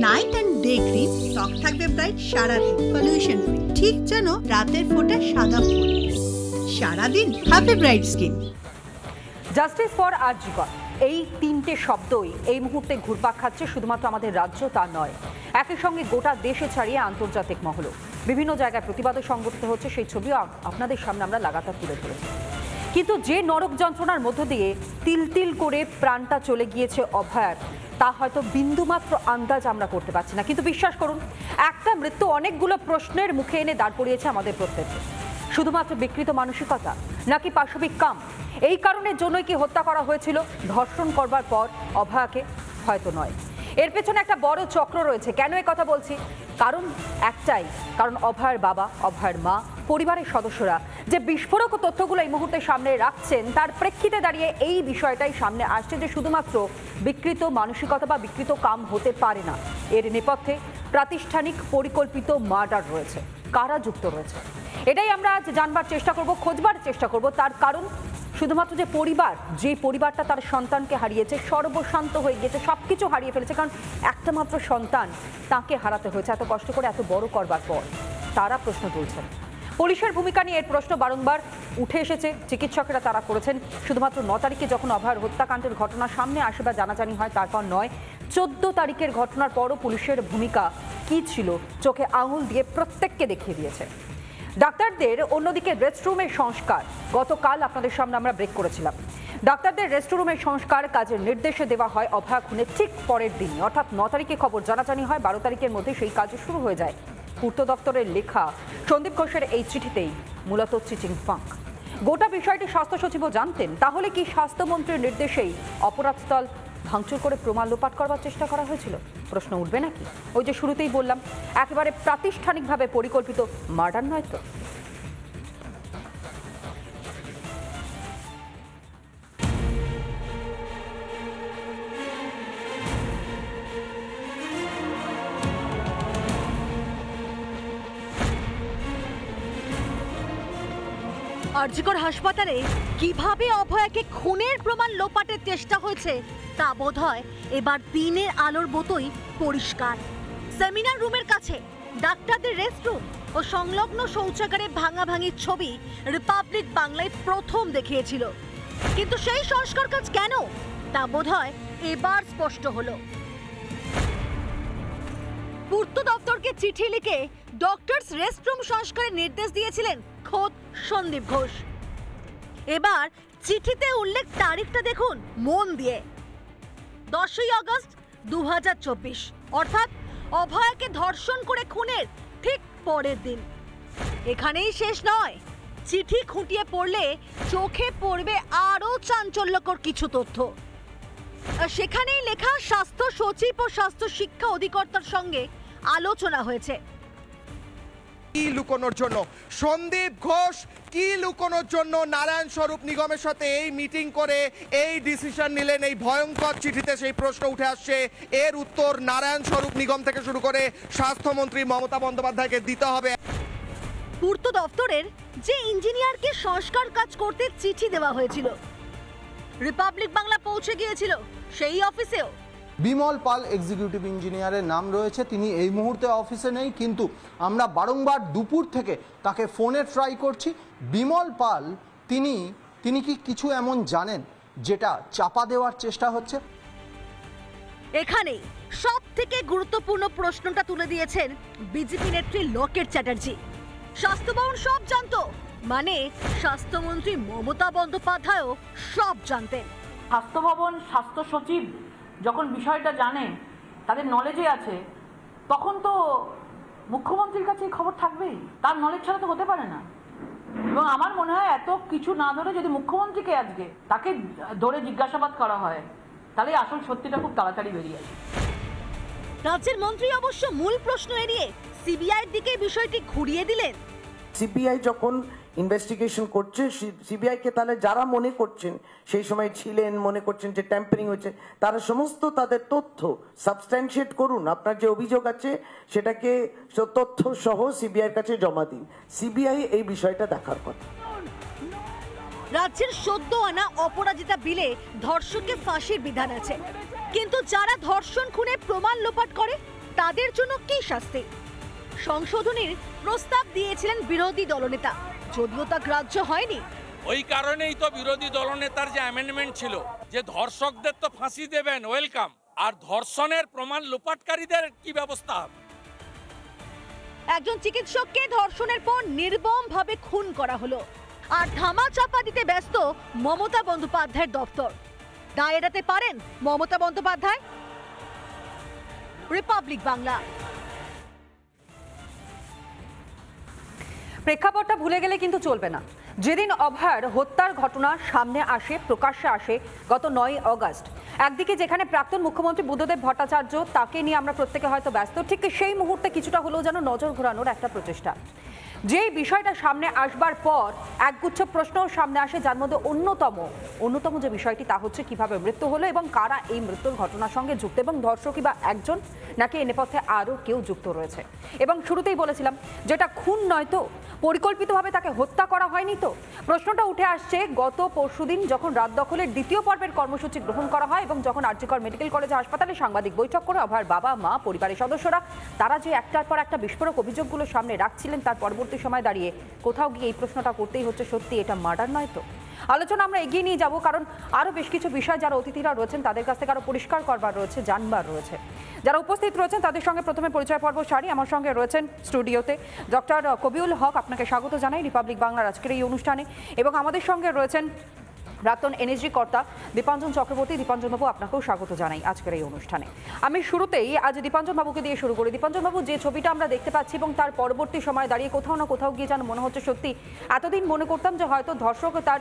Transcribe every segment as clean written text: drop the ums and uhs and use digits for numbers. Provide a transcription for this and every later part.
Night and day cream ত্বক থাকবে bright সারাদিন, পলিউশন ফ্রি, ঠিক যেন রাতের ফোঁটা সাদা ফুল। সারাদিন happy bright skin. Justice for RG Kar, এই তিনটে শব্দই এই মুহূর্তে ঘুরপাক খাচ্ছে শুধুমাত্র আমাদের রাজ্য তা নয়, একই সঙ্গে গোটা দেশে ছাড়িয়ে আন্তর্জাতিক মহলও। বিভিন্ন জায়গায় প্রতিবাদও সংগঠিত হচ্ছে, সেই ছবিও আপনাদের সামনে আমরা লাগাতার তুলে ধরেছি। কিন্তু যে নরক যন্ত্রণার মধ্য দিয়ে তিল তিল করে প্রাণটা চলে গিয়েছে অভয়ার, তা হয়তো বিন্দুমাত্র আন্দাজ আমরা করতে পারছি না। কিন্তু বিশ্বাস করুন, একটা মৃত্যু অনেকগুলো প্রশ্নের মুখে এনে দাঁড় করিয়েছে আমাদের প্রত্যেককে। শুধুমাত্র বিকৃত মানসিকতা নাকি পাশবিক কাম? এই কারণের জন্যই কি হত্যা করা হয়েছিল? ধর্ষণ করবার পর অভয়াকে? হয়তো নয়। এর পেছনে একটা বড় চক্র রয়েছে। কেন এই কথা বলছি? কারণ একটাই, কারণ অভয়ার বাবা, অভয়ার মা, পরিবারের সদস্যরা যে বিস্ফোরক তথ্যগুলো এই মুহূর্তে সামনে রাখছেন, তার প্রেক্ষিতে দাঁড়িয়ে এই বিষয়টাই সামনে আসছে যে শুধুমাত্র বিকৃত মানসিকতা বা বিকৃত কাম হতে পারে না, এর নেপথ্যে প্রাতিষ্ঠানিক পরিকল্পিত মার্ডার রয়েছে। কারা যুক্ত রয়েছে এটাই আমরা আজ জানবার চেষ্টা করব, খোঁজবার চেষ্টা করব। তার কারণ শুধুমাত্র যে পরিবার, যে পরিবারটা তার সন্তানকে হারিয়েছে, সর্বশান্ত হয়ে গিয়েছে, সব কিছু হারিয়ে ফেলেছে, কারণ একটা মাত্র সন্তান তাকে হারাতে হয়েছে এত কষ্ট করে, এত বড় করবার পর, তারা প্রশ্ন তুলছেন। পুলিশের ভূমিকা নিয়ে এর প্রশ্ন বারংবার উঠে এসেছে, চিকিৎসকেরা তারা করেছেন। শুধুমাত্র 9 তারিখে যখন অভয়ার হত্যাকাণ্ডের ঘটনা সামনে আসে বা জানাজানি হয় তারপর নয়, 14 তারিখের ঘটনার পরও পুলিশের ভূমিকা কী ছিল চোখে আঙুল দিয়ে প্রত্যেককে দেখিয়ে দিয়েছে। ডাক্তারদের অন্যদিকে রেস্টরুমের সংস্কার, গতকাল আপনাদের সামনে আমরা ব্রেক করেছিলাম। ডাক্তারদের রেস্টরুমের সংস্কার কাজের নির্দেশে দেওয়া হয় অভয়া খুনের ঠিক পরের দিন, অর্থাৎ 9 তারিখে খবর জানাজানি হয়, 12 তারিখের মধ্যে সেই কাজ শুরু হয়ে যায়। পূর্ত দপ্তরের লেখা সন্দীপ ঘোষের এই চিঠিতেই মূলত চিচিং ফাঁক। গোটা বিষয়টি স্বাস্থ্য সচিবও জানতেন, তাহলে কি স্বাস্থ্যমন্ত্রীর নির্দেশেই অপরাধস্থল ভাঙচুর করে প্রমাণ লোপাট করবার চেষ্টা করা হয়েছিল? প্রশ্ন উঠবে নাকি? ওই যে শুরুতেই বললাম, একেবারে প্রাতিষ্ঠানিকভাবে পরিকল্পিত মার্ডার নয় তো? আরজিকর হাসপাতালে কিভাবে অভয়াকে খুনের প্রমাণ লোপাটের চেষ্টা হয়েছে তা বোধহয় এবার দিনের আলোর মতোই পরিষ্কার। সেমিনার রুমের কাছে ডাক্তারদের রেস্টরুম ও সংলগ্ন শৌচাগারে ভাঙাভাঙির ছবি রিপাবলিক বাংলায় প্রথম দেখিয়েছিল, কিন্তু সেই সংস্কার কাজ কেন তা বোধহয় এবার স্পষ্ট হলো। পূর্ত দপ্তরকে চিঠি লিখে ডক্টরস রেস্টরুম সংস্কারের নির্দেশ দিয়েছিলেন খোদ সন্দীপ ঘোষ। এবার চিঠিতে উল্লেখ তারিখটা দেখুন মন দিয়ে, 10ই আগস্ট 2024, অর্থাৎ অভয়াকে ধর্ষণ করে খুনের ঠিক পরের দিন। এখানেই শেষ নয়, চিঠি খুঁটিয়ে পড়লে চোখে পড়বে আরো চাঞ্চল্যকর কিছু তথ্য। সেখানেই লেখা স্বাস্থ্য সচিব ও স্বাস্থ্য শিক্ষা অধিকর্তার সঙ্গে আলোচনা হয়েছে। কি লুকোনোর জন্য সন্দীপ ঘোষ, কি লুকোনোর জন্য নারায়ণ স্বরূপ নিগমের সাথে এই মিটিং করে এই ডিসিশন নিলেন? এই ভয়ঙ্কর চিঠিতে সেই প্রশ্ন উঠে আসছে। এর উত্তর নারায়ণ স্বরূপ নিগম থেকে শুরু করে স্বাস্থ্যমন্ত্রী মমতা বন্দ্যোপাধ্যায়কে দিতে হবে। পূর্ত দপ্তরের যে ইঞ্জিনিয়ারকে সংস্কার কাজ করতে চিঠি দেওয়া হয়েছিল, রিপাবলিক বাংলা পৌঁছে গিয়েছিল সেই অফিসেও। বিমল পাল এক্সিকিউটিভ ইঞ্জিনিয়ারের নাম রয়েছে, তিনি এই মুহূর্তে অফিসে নেই, কিন্তু আমরা বারংবার দুপুর থেকে তাকে ফোনে ট্রাই করছি। বিমল পাল তিনি কি কিছু এমন জানেন যেটা চাপা দেওয়ার চেষ্টা হচ্ছে? এখানেই সব থেকে গুরুত্বপূর্ণ প্রশ্নটা তুলে দিয়েছেন বিজেপি নেত্রী লোকেট চ্যাটার্জি। স্বাস্থ্যভবন সব জানতো, মানে স্বাস্থ্যমন্ত্রী মমতা বন্দ্যোপাধ্যায়ও সব জানতেন। স্বাস্থ্যভবন, স্বাস্থ্য সচিব যখন বিষয়টা জানে, তাদের নলেজে আছে, তখন তো মুখ্যমন্ত্রীর কাছে খবর থাকবেই, তার নলেজ ছাড়া তো হতে পারে না। এবং আমার মনে হয় এত কিছু না ধরে যদি মুখ্যমন্ত্রীকে আজকে তাকে ধরে জিজ্ঞাসাবাদ করা হয়, তাহলে আসল সত্যিটা খুব তাড়াতাড়ি বেরিয়ে আসে। রাজ্যের মন্ত্রী অবশ্য মূল প্রশ্ন এড়িয়ে সিবিআইয়ের দিকে বিষয়টি ঘুরিয়ে দিলেন। সিবিআই যখন ইনভেস্টিগেশন করছে, সিবিআইকে তাহলে যারা মনে করছেন সেই সময় ছিলেন, মনে করছেন যে ট্যাম্পারিং হয়েছে, তারা সমস্ত তাদের তথ্য সাবস্ট্যান্সিয়েট করুন। আপনার যে অভিযোগ আছে সেটাকে তথ্য সহ সিবিআইয়ের কাছে জমা দিন। সিবিআই এই বিষয়টা দেখার কথা। রাজ্যের 14 আনা অপরাজিতা বিলে ধর্ষককে ফাঁসির বিধান আছে, কিন্তু যারা ধর্ষণ খুনে প্রমাণ লোপাট করে তাদের জন্য কি শাস্তি? সংশোধনীর প্রস্তাব দিয়েছিলেন বিরোধী দলনেতা, যদিও তা গ্রাহ্য হয়নি। ওই কারণেই তো বিরোধী দলনেতার যে অ্যামেন্ডমেন্ট ছিল যে ধর্ষকদের তো ফাঁসি দেবেন, ওয়েলকাম, আর ধর্ষণের প্রমাণ লোপাটকারীদের কি ব্যবস্থা হবে? একজন চিকিৎসককে ধর্ষণের পর নির্মমভাবে খুন করা হলো, আর ধামা চাপা দিতে ব্যস্ত মমতা বন্দ্যোপাধ্যায়ের দপ্তর। দায় এড়াতে পারেন মমতা বন্দ্যোপাধ্যায়? রিপাবলিক বাংলা। প্রেক্ষাপটটা ভুলে গেলে কিন্তু চলবে না। যেদিন অভয়ার হত্যার ঘটনা সামনে আসে, প্রকাশ্যে আসে গত 9 আগস্ট, একদিকে যেখানে প্রাক্তন মুখ্যমন্ত্রী বুদ্ধদেব ভট্টাচার্য, তাকে নিয়ে আমরা প্রত্যেকে হয়তো ব্যস্ত, ঠিক সেই মুহূর্তে কিছুটা হলেও যেন নজর ঘোরানোর একটা প্রচেষ্টা। যে বিষয়টা সামনে আসবার পর একগুচ্ছ প্রশ্নও সামনে আসে, যার মধ্যে অন্যতম যে বিষয়টি তা হচ্ছে কিভাবে মৃত্যু হলো এবং কারা এই মৃত্যুর ঘটনার সঙ্গে যুক্ত, এবং ধর্ষকই বা একজন নাকি এ নেপথ্যে আরও কেউ যুক্ত রয়েছে। এবং শুরুতেই বলেছিলাম যেটা খুন নয় তো, পরিকল্পিতভাবে তাকে হত্যা করা হয়নি তো। প্রশ্নটা উঠে আসছে গত পরশুদিন যখন রাত দখলের দ্বিতীয় পর্বের কর্মসূচি গ্রহণ করা হয় এবং যখন আরজিকর মেডিকেল কলেজ হাসপাতালে সাংবাদিক বৈঠক করে অভয়ার বাবা মা, পরিবারের সদস্যরা, তারা যে একটার পর একটা বিস্ফোরক অভিযোগগুলো সামনে রাখছিলেন, তার পরবর্তী সময় দাঁড়িয়ে কোথাও গিয়ে এই প্রশ্নটা করতেই হচ্ছে, সত্যি এটা মার্ডার নয় তো? আলোচনা আমরা এগিয়ে নিয়ে যাব, কারণ আরও বেশ কিছু বিষয় যারা অতিথিরা রয়েছেন তাদের কাছ থেকে আরও পরিষ্কার করবার রয়েছে, জানবার রয়েছে। যারা উপস্থিত রয়েছেন তাদের সঙ্গে প্রথমে পরিচয় পর্ব সারি। আমার সঙ্গে রয়েছেন স্টুডিওতে ডক্টর কবিউল হক, আপনাকে স্বাগত জানাই রিপাবলিক বাংলার আজকের এই অনুষ্ঠানে। এবং আমাদের সঙ্গে রয়েছেন প্রাক্তন এনএসজি কর্তা দীপাঞ্জন চক্রবর্তী। দীপাঞ্জন বাবু, আপনাকেও স্বাগত জানাই আজকের এই অনুষ্ঠানে। আমি শুরুতেই আজ দীপাঞ্জন বাবুকে দিয়ে শুরু করি। দীপাঞ্জন বাবু, যে ছবিটা আমরা দেখতে পাচ্ছি এবং তার পরবর্তী সময় দাঁড়িয়ে কোথাও না কোথাও গিয়ে যেন মনে হচ্ছে সত্যি এতদিন মনে করতাম যে হয়তো ধর্ষক তার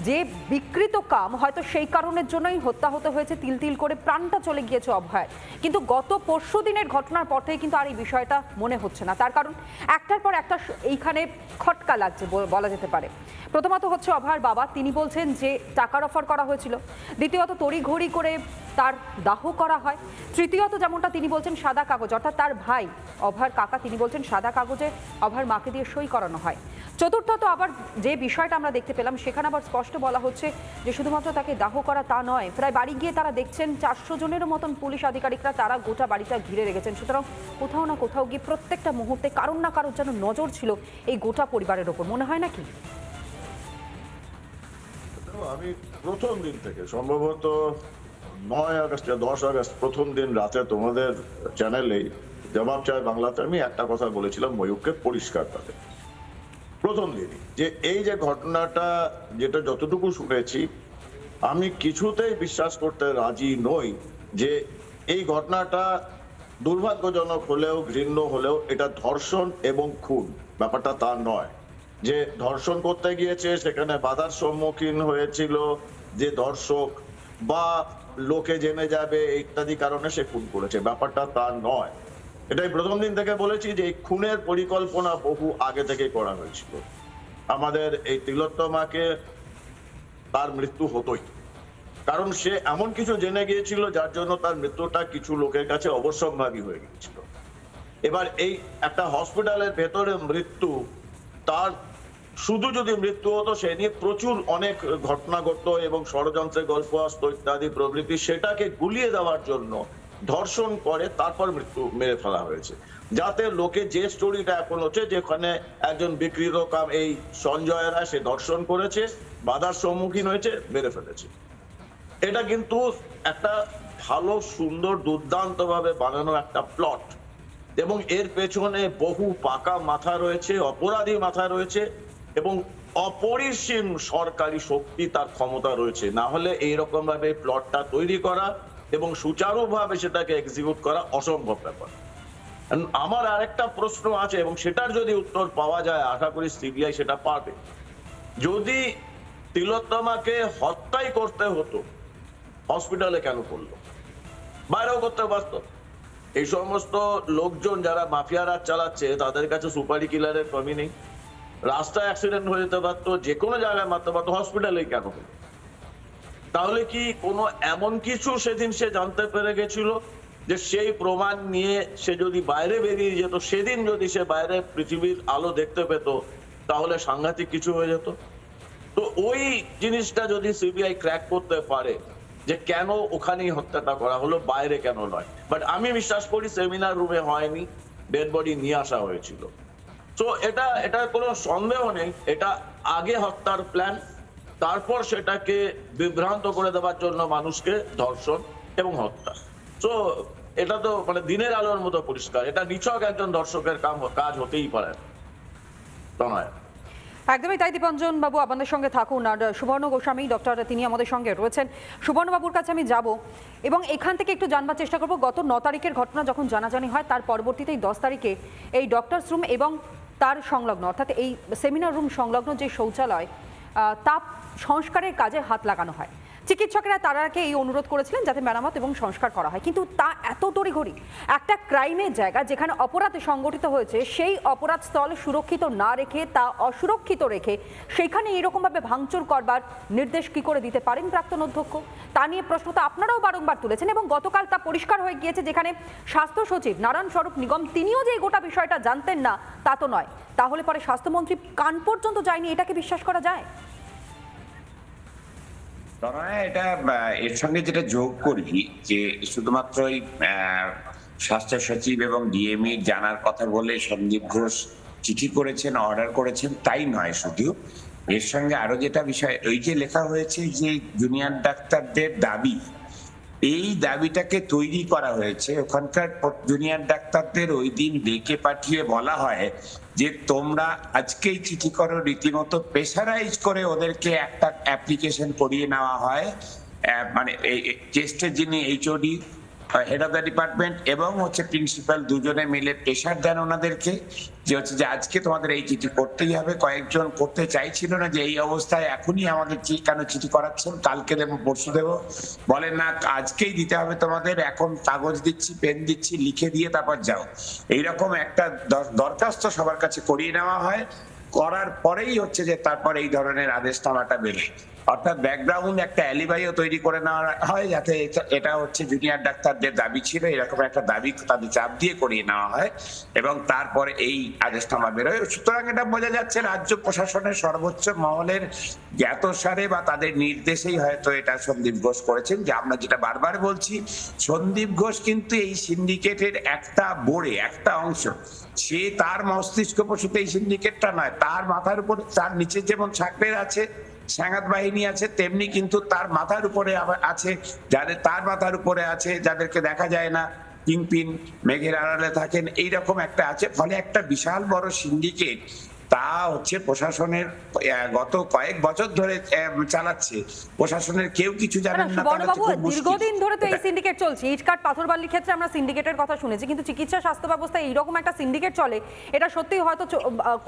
যে বিকৃত কাম, হয়তো সেই কারণের জন্যই হত্যা হতে হয়েছে, তিল তিল করে প্রাণটা চলে গিয়েছে অভয়ের। কিন্তু গত পরশু দিনের ঘটনার পর থেকে কিন্তু আর এই বিষয়টা মনে হচ্ছে না। তার কারণ একটার পর একটা এইখানে খটকা লাগছে বলা যেতে পারে। প্রথমত হচ্ছে অভয়ার বাবা, তিনি বলছেন যে টাকার অফার করা হয়েছিল। দ্বিতীয়ত তড়িঘড়ি করে তার দাহ করা হয়। তৃতীয়ত যেমনটা তিনি বলছেন সাদা কাগজ, অর্থাৎ তার ভাই অভয়ার কাকা, তিনি বলছেন সাদা কাগজে অভয়ার মাকে দিয়ে সই করানো হয়। চতুর্থত আবার যে বিষয়টা আমরা দেখতে পেলাম সেখানে আবার স্পষ্ট বলা হচ্ছে যে শুধুমাত্র তাকে দাহ করা তা নয়, প্রায় বাড়ি গিয়ে তারা দেখছেন 400 জনেরও মতন পুলিশ আধিকারিকরা তারা গোটা বাড়িটা ঘিরে রেখেছেন। সুতরাং কোথাও না কোথাও গিয়ে প্রত্যেকটা মুহূর্তে কারোর না কারোর যেন নজর ছিল এই গোটা পরিবারের ওপর, মনে হয় নাকি? আমি প্রথম দিন থেকে, সম্ভবত 9 আগস্ট 10 আগস্ট প্রথম দিন রাতে তোমাদের চ্যানেলেই জবাব চায় বাংলাতে আমি একটা কথা বলেছিলাম ময়ূরকে পরিষ্কার ভাবে, প্রথম দিনই, যে এই যে ঘটনাটা, যেটা যতটুকু শুনেছি, আমি কিছুতেই বিশ্বাস করতে রাজি নই যে এই ঘটনাটা দুর্ভাগ্যজনক হলেও, ঘৃণ্য হলেও, এটা ধর্ষণ এবং খুন ব্যাপারটা তা নয়। যে ধর্ষণ করতে গিয়েছে সেখানে বাধার সম্মুখীন হয়েছিল যে ধর্ষক, বা লোকে জেনে যাবে ইত্যাদি কারণে সে খুন করেছে, ব্যাপারটা তা নয়। এটাই প্রথম দিন থেকে বলেছি যে এই খুনের পরিকল্পনা বহু আগে থেকে করা হয়েছিল। আমাদের এই তিলোত্তমাকে তার মৃত্যু হতোই, কারণ সে এমন কিছু জেনে গিয়েছিল যার জন্য তার মৃত্যুটা কিছু লোকের কাছে অবশ্যম্ভাবী হয়ে গিয়েছিল। এবার এই একটা হসপিটালের ভেতরে মৃত্যু, তার শুধু যদি মৃত্যু হতো সে নিয়ে প্রচুর অনেক ঘটনা ঘটতো এবং ষড়যন্ত্রের গল্প আসতো ইত্যাদি প্রভৃতি, সেটাকে গুলিয়ে দেওয়ার জন্য ধর্ষণ করে তারপর মৃত্যু মেরে ফেলা হয়েছে, যাতে লোকে যে স্টোরিটা এখন হচ্ছে যেখানে একজন বিকৃত কাম এই সঞ্জয় রায় সে ধর্ষণ করেছে, বাধার সম্মুখীন হয়েছে, মেরে ফেলেছে। এটা কিন্তু একটা ভালো, সুন্দর, দুর্দান্ত ভাবে বানানো একটা প্লট, এবং এর পেছনে বহু পাকা মাথা রয়েছে, অপরাধী মাথা রয়েছে, এবং অপরিসীম সরকারি শক্তি তার ক্ষমতা রয়েছে। না হলে এইরকম ভাবে প্লটটা তৈরি করা এবং সুচারুভাবে সেটাকে এক্সিকিউট করা অসম্ভব ব্যাপার। আমার আরেকটা প্রশ্ন আছে, এবং সেটার যদি উত্তর পাওয়া যায়, আশা করি সিবিআই সেটা পাবে। যদি তিলোত্তমাকে হত্যাই করতে হতো, হসপিটালে কেন করলো? বাইরেও করতে পারত। এই সমস্ত লোকজন যারা মাফিয়া রাজ চালাচ্ছে তাদের কাছে সুপারি কিলারের কমি নেই। রাস্তায় অ্যাক্সিডেন্ট হয়ে যেতে পারতো, যে কোনো জায়গায় মারতে পারতো, হসপিটালে কেন হলো? তাহলে কি কোনো এমন কিছু সেদিন সে জানতে পেরে গেছিল যে সেই প্রমাণ নিয়ে সে যদি বাইরে বেরিয়ে যেত, সেদিন যদি সে বাইরে পৃথিবীর আলো দেখতে পেত, তাহলে সাংঘাতিক কিছু হয়ে যেত? তো ওই জিনিসটা যদি সিবিআই ক্র্যাক করতে পারে যে কেন ওখানেই হত্যাটা করা হলো, বাইরে কেন নয়, বাট আমি বিশ্বাস করি সেমিনার রুমে হয়নি, ডেড বডি নিয়ে আসা হয়েছিল। তো এটা কোনো সন্দেহ নেই, এটা আগে হত্যার প্ল্যান, তারপর সেটাকে বিভ্রান্ত করে দেওয়ার জন্য মানুষকে ধর্ষণ এবং হত্যা। তো এটা তো মানে দিনের আলোর মতো পরিষ্কার, এটা নিছক একজন দর্শকের কাজ হতেই পারে নয়। একদমই তাই। দীপঞ্জন বাবু আপনাদের সঙ্গে থাকুন, আর সুবর্ণ গোস্বামী ডক্টর তিনি আমাদের সঙ্গে রয়েছেন। সুবর্ণ বাবুর কাছে আমি যাব এবং এখান থেকে একটু জানবার চেষ্টা করব, গত 9 তারিখের ঘটনা যখন জানাজানি হয় তার পরবর্তীতেই 10 তারিখে এই ডক্টরস রুম এবং তার সংলগ্ন অর্থাৎ এই সেমিনার রুম সংলগ্ন যে শৌচালয় তা সংস্কারের কাজে হাত লাগানো হয়। চিকিৎসকেরা তারাকে এই অনুরোধ করেছিলেন যাতে মেরামত এবং সংস্কার করা হয়, কিন্তু তা এত তড়িঘড়ি একটা ক্রাইমের জায়গা যেখানে অপরাধ সংগঠিত হয়েছে সেই অপরাধ স্থল সুরক্ষিত না রেখে তা অসুরক্ষিত রেখে সেখানে এরকমভাবে ভাঙচুর করবার নির্দেশ কি করে দিতে পারেন প্রাক্তন অধ্যক্ষ? তা নিয়ে প্রশ্ন তো আপনারাও বারংবার তুলেছেন এবং গতকাল তা পরিষ্কার হয়ে গিয়েছে, যেখানে স্বাস্থ্য সচিব নারায়ণ স্বরূপ নিগম তিনিও যে গোটা বিষয়টা জানতেন না তা তো নয়, তাহলে পরে স্বাস্থ্যমন্ত্রী কান পর্যন্ত যায়নি, এটাকে বিশ্বাস করা যায়? এটা এর সঙ্গে যেটা যোগ করি যে শুধুমাত্র স্বাস্থ্য সচিব এবং ডিএমই জানার কথা বলে সন্দীপ ঘোষ চিঠি করেছেন, অর্ডার করেছেন তাই নয়, শুধু এর সঙ্গে আরো যেটা বিষয় ওই যে লেখা হয়েছে যে জুনিয়র ডাক্তারদের দাবি, এই দাবিটাকে তৈরি করা হয়েছে। ওখানকার জুনিয়র ডাক্তারদের ওই দিন ডেকে পাঠিয়ে বলা হয় যে তোমরা আজকেই চিঠি করো, রীতিমতো প্রেসারাইজ করে ওদেরকে একটা অ্যাপ্লিকেশন করিয়ে নেওয়া হয়। মানে এই চেস্টের যিনি HOD head of the department এবং হচ্ছে প্রিন্সিপাল দুজনে মিলে প্রেশার দেন ওনাদেরকে যে হচ্ছে যে আজকে তোমাদের এই চিঠি করতেই হবে। কয়েকজন করতে চাইছিল না, যে এই অবস্থায় এখনই আমাদের কেন চিঠি করাচ্ছেন, কালকে দেবো পরশু দেবো, বলেন না আজকেই দিতে হবে তোমাদের, এখন কাগজ দিচ্ছি পেন দিচ্ছি লিখে দিয়ে তারপর যাও। এইরকম একটা দরখাস্ত সবার কাছে করিয়ে নেওয়া হয়, করার পরেই হচ্ছে যে তারপর এই ধরনের আদেশনামাটা বেরোয়। অর্থাৎ ব্যাকগ্রাউন্ড একটা অ্যালিবাইও তৈরি করে নেওয়া হয় যাতে এটা হচ্ছে জুনিয়র ডাক্তারদের দাবি ছিল, এরকম একটা দাবি তাদের চাপ দিয়ে করিয়ে নেওয়া হয় এবং তারপরে এই আদেশনামা বেরোয়। সুতরাং এটা বোঝা যাচ্ছে রাজ্য প্রশাসনের সর্বোচ্চ মহলের জ্ঞাতসারে বা তাদের নির্দেশেই হয়তো এটা সন্দীপ ঘোষ করেছেন। যে আমরা যেটা বারবার বলছি, সন্দীপ ঘোষ কিন্তু এই সিন্ডিকেটের একটা বোর্ডে একটা অংশ, সে তার মস্তিষ্ক প্রসূত এই সিন্ডিকেটটা নয়, তার মাথার উপর তার নিচে যেমন সাকরের আছে, সাঙ্গাত বাহিনী আছে, তেমনি কিন্তু তার মাথার উপরে আছে তার মাথার উপরে আছে যাদেরকে দেখা যায় না, কিংপিন মেঘের আড়ালে থাকেন, এইরকম একটা আছে। ফলে একটা বিশাল বড় সিন্ডিকেট তা হচ্ছে প্রশাসনের গত কয়েক বছর ধরে চালাচ্ছে, প্রশাসনের কেউ কিছু জানেন না। দীর্ঘদিন ধরে তো এই সিন্ডিকেট চলছে, ইটকাট পাথরবালির ক্ষেত্রে আমরা সিন্ডিকেটের কথা শুনেছি, কিন্তু চিকিৎসা স্বাস্থ্য ব্যবস্থায় এইরকম একটা সিন্ডিকেট চলে এটা সত্যি হয়তো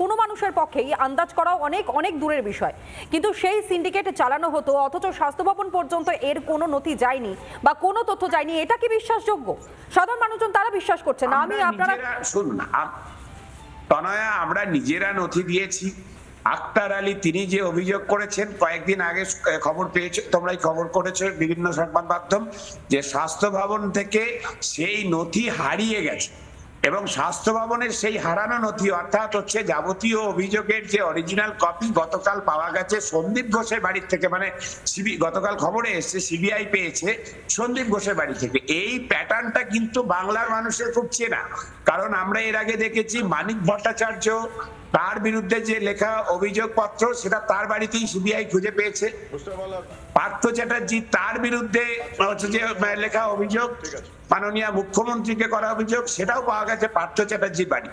কোনো মানুষের পক্ষেই আন্দাজ করাও অনেক অনেক দূরের বিষয়। কিন্তু সেই সিন্ডিকেট চালানো হতো অথচ স্বাস্থ্য ভবন পর্যন্ত এর কোনো নথি যায়নি বা কোনো তথ্য যায়নি, এটা কি বিশ্বাসযোগ্য? সাধারণ মানুষজন তারা বিশ্বাস করছে না। আমি আপনারা শুনুন, তনয়া আমরা নিজেরা নথি দিয়েছি। আক্তার আলী তিনি যে অভিযোগ করেছেন, কয়েকদিন আগে খবর পেয়েছো, তোমরাই খবর করেছো বিভিন্ন সংবাদ মাধ্যম, যে স্বাস্থ্য ভবন থেকে সেই নথি হারিয়ে গেছে এবং স্বাস্থ্য ভবনের সেই হারানো নথি অর্থাৎ হচ্ছে যাবতীয় অভিযোগের যে অরিজিনাল কপি গতকাল পাওয়া গেছে সন্দীপ ঘোষের বাড়ি থেকে। মানে গতকাল খবরে এসছে সিবিআই পেয়েছে সন্দীপ ঘোষের বাড়ি থেকে। এই প্যাটার্নটা কিন্তু বাংলার মানুষের খুব চেনা, কারণ আমরা এর আগে দেখেছি মানিক ভট্টাচার্য তার বিরুদ্ধে যে লেখা অভিযোগপত্র সেটা তার বাড়িতেই সিবিআই খুঁজে পেয়েছে। পার্থ চ্যাটার্জি তার বিরুদ্ধে হচ্ছে যে লেখা অভিযোগ, মাননীয় মুখ্যমন্ত্রীকে করা অভিযোগ, সেটাও পাওয়া গেছে পার্থ চ্যাটার্জির বাড়ি।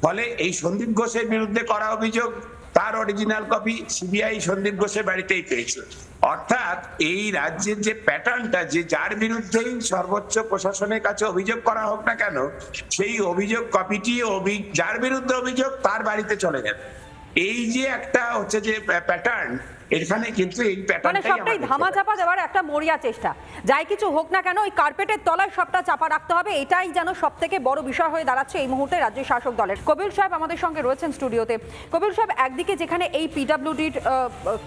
ফলে এই সন্দীপ ঘোষের বিরুদ্ধে করা অভিযোগ তার অরিজিনাল কপি সিবিআই সন্দীপ ঘোষের বাড়িতেই পেয়েছে। অর্থাৎ এই রাজ্যের যে প্যাটার্নটা, যে যার বিরুদ্ধেই সর্বোচ্চ প্রশাসনের কাছে অভিযোগ করা হোক না কেন, সেই অভিযোগ কপিটি যার বিরুদ্ধে অভিযোগ তার বাড়িতে চলে যাবে। এই যে একটা হচ্ছে যে প্যাটার্ন, এখানে কিন্তু এই প্যাটার্নটাই সবটাই ধামাচাপা দেওয়ার একটা মরিয়া চেষ্টা। যাই কিছু হোক না কেন ওই কার্পেটের তলায় সবটা চাপা রাখতে হবে, এটাই যেন সবথেকে বড় বিষয় হয়ে দাঁড়াচ্ছে এই মুহূর্তে রাজ্যের শাসক দলের। কবির সাহেব আমাদের সঙ্গে রয়েছেন স্টুডিওতে। কবির সাহেব, একদিকে যেখানে এই পিডব্লিউডির